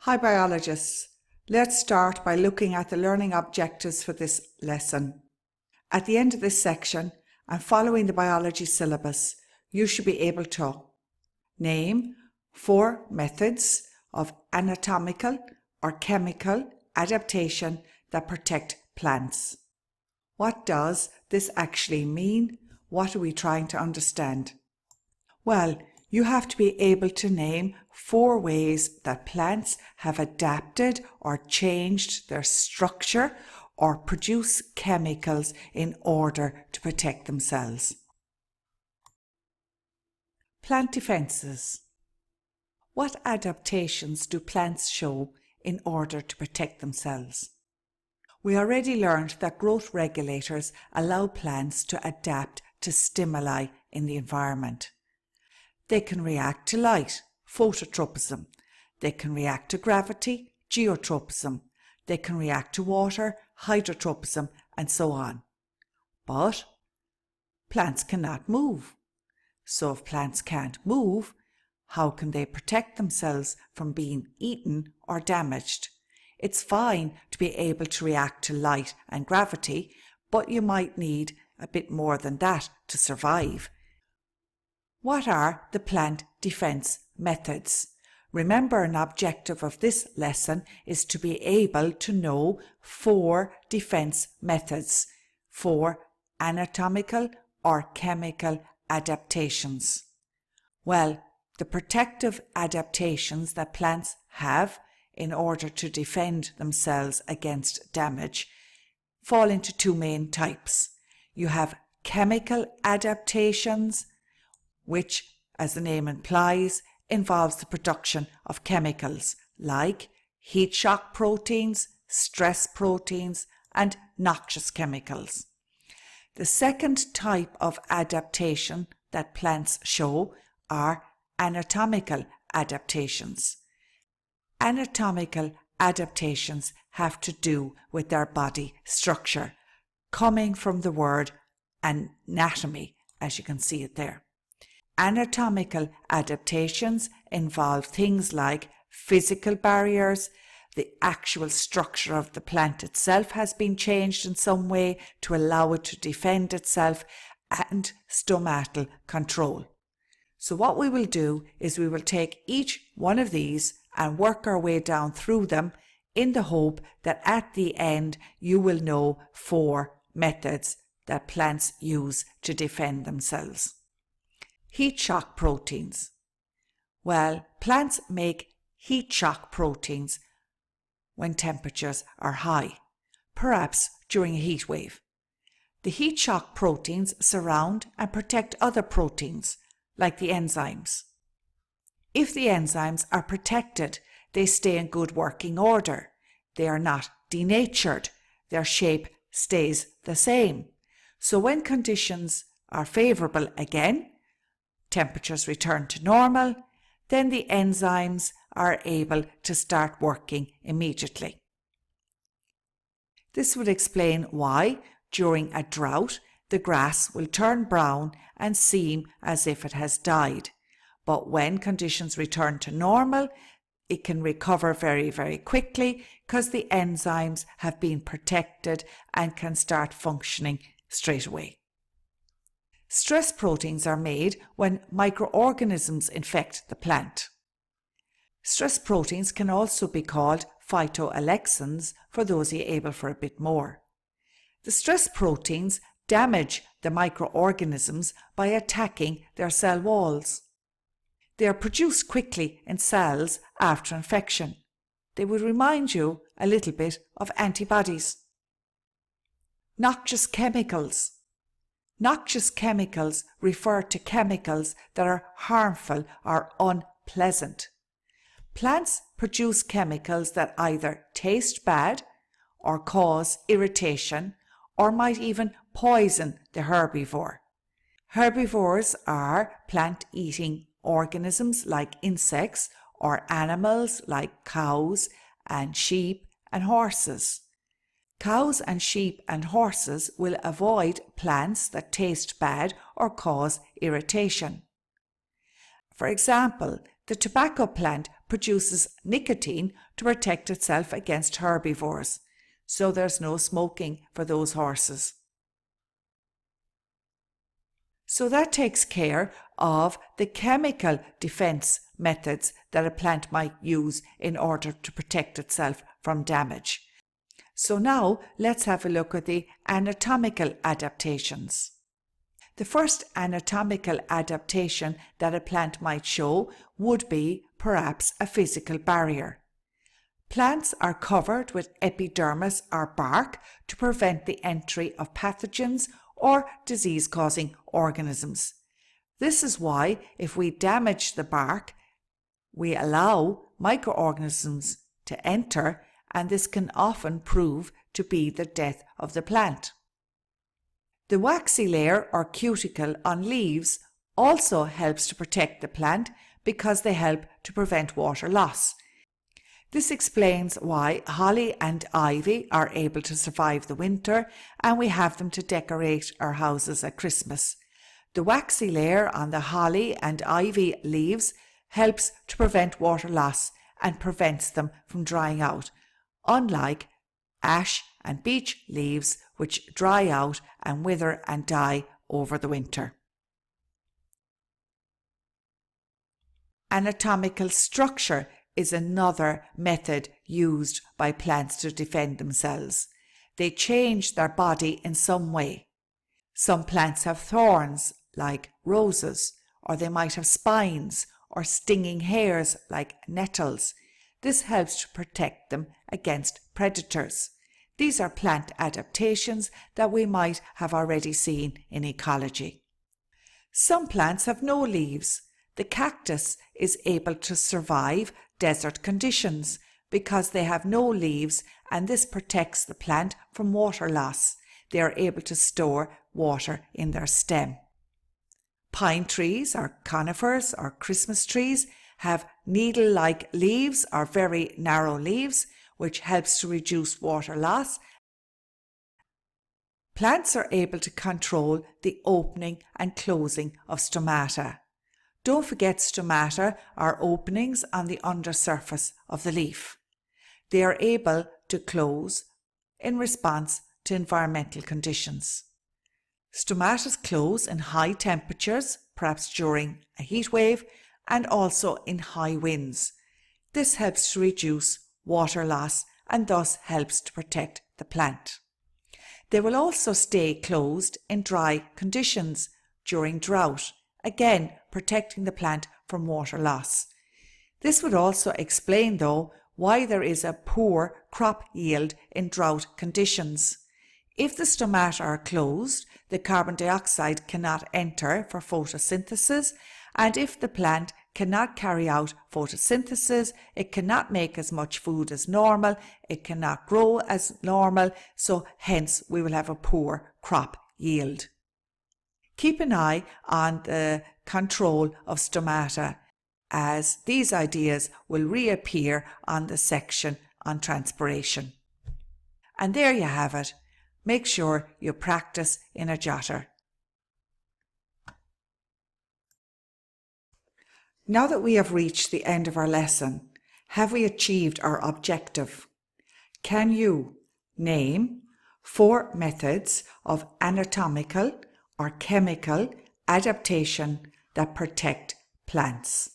Hi biologists, let's start by looking at the learning objectives for this lesson. At the end of this section, and following the biology syllabus, you should be able to name 4 methods of anatomical or chemical adaptation that protect plants. What does this actually mean? What are we trying to understand? Well, you have to be able to name 4 ways that plants have adapted or changed their structure or produce chemicals in order to protect themselves. Plant defenses. What adaptations do plants show in order to protect themselves? We already learned that growth regulators allow plants to adapt to stimuli in the environment. They can react to light, phototropism. They can react to gravity, geotropism. They can react to water, hydrotropism, and so on. But plants cannot move. So if plants can't move, how can they protect themselves from being eaten or damaged? It's fine to be able to react to light and gravity, but you might need a bit more than that to survive. What are the plant defense methods? Remember, an objective of this lesson is to be able to know 4 defense methods for anatomical or chemical adaptations. Well, the protective adaptations that plants have in order to defend themselves against damage fall into 2 main types. You have chemical adaptations, which, as the name implies, involves the production of chemicals like heat shock proteins, stress proteins, and noxious chemicals. The second type of adaptation that plants show are anatomical adaptations. Anatomical adaptations have to do with their body structure, coming from the word anatomy, as you can see it there. Anatomical adaptations involve things like physical barriers, the actual structure of the plant itself has been changed in some way to allow it to defend itself, and stomatal control. So what we will do is we will take each one of these and work our way down through them in the hope that at the end you will know 4 methods that plants use to defend themselves. Heat shock proteins. Well, plants make heat shock proteins when temperatures are high, perhaps during a heat wave. The heat shock proteins surround and protect other proteins, like the enzymes. If the enzymes are protected, they stay in good working order. They are not denatured. Their shape stays the same. So when conditions are favourable again, temperatures return to normal, then the enzymes are able to start working immediately. This would explain why, during a drought, the grass will turn brown and seem as if it has died. But when conditions return to normal, it can recover very, very quickly because the enzymes have been protected and can start functioning straight away. Stress proteins are made when microorganisms infect the plant. Stress proteins can also be called phytoalexins for those able for a bit more. The stress proteins damage the microorganisms by attacking their cell walls. They are produced quickly in cells after infection. They will remind you a little bit of antibodies. Noxious chemicals. Noxious chemicals refer to chemicals that are harmful or unpleasant. Plants produce chemicals that either taste bad or cause irritation or might even poison the herbivore. Herbivores are plant-eating organisms like insects or animals like cows and sheep and horses. Cows and sheep and horses will avoid plants that taste bad or cause irritation. For example, the tobacco plant produces nicotine to protect itself against herbivores, so there's no smoking for those horses. So that takes care of the chemical defense methods that a plant might use in order to protect itself from damage. So now let's have a look at the anatomical adaptations. The first anatomical adaptation that a plant might show would be perhaps a physical barrier. Plants are covered with epidermis or bark to prevent the entry of pathogens or disease-causing organisms. This is why if we damage the bark, we allow microorganisms to enter, and this can often prove to be the death of the plant. The waxy layer or cuticle on leaves also helps to protect the plant because they help to prevent water loss. This explains why holly and ivy are able to survive the winter, and we have them to decorate our houses at Christmas. The waxy layer on the holly and ivy leaves helps to prevent water loss and prevents them from drying out, unlike ash and beech leaves which dry out and wither and die over the winter. Anatomical structure is another method used by plants to defend themselves. They change their body in some way. Some plants have thorns, like roses, or they might have spines or stinging hairs, like nettles. This helps to protect them against predators. These are plant adaptations that we might have already seen in ecology. Some plants have no leaves. The cactus is able to survive desert conditions because they have no leaves, and this protects the plant from water loss. They are able to store water in their stem. Pine trees or conifers or Christmas trees have needle-like leaves or very narrow leaves, which helps to reduce water loss. Plants are able to control the opening and closing of stomata. Don't forget, stomata are openings on the undersurface of the leaf. They are able to close in response to environmental conditions. Stomata close in high temperatures, perhaps during a heat wave, and also in high winds. This helps to reduce water loss and thus helps to protect the plant. They will also stay closed in dry conditions during drought, again protecting the plant from water loss. This would also explain, though, why there is a poor crop yield in drought conditions. If the stomata are closed, the carbon dioxide cannot enter for photosynthesis, and if the plant cannot carry out photosynthesis, it cannot make as much food as normal, it cannot grow as normal, so hence we will have a poor crop yield. Keep an eye on the control of stomata, as these ideas will reappear on the section on transpiration. And there you have it. Make sure you practice in a jotter. Now that we have reached the end of our lesson, have we achieved our objective? Can you name 4 methods of anatomical or chemical adaptation that protect plants?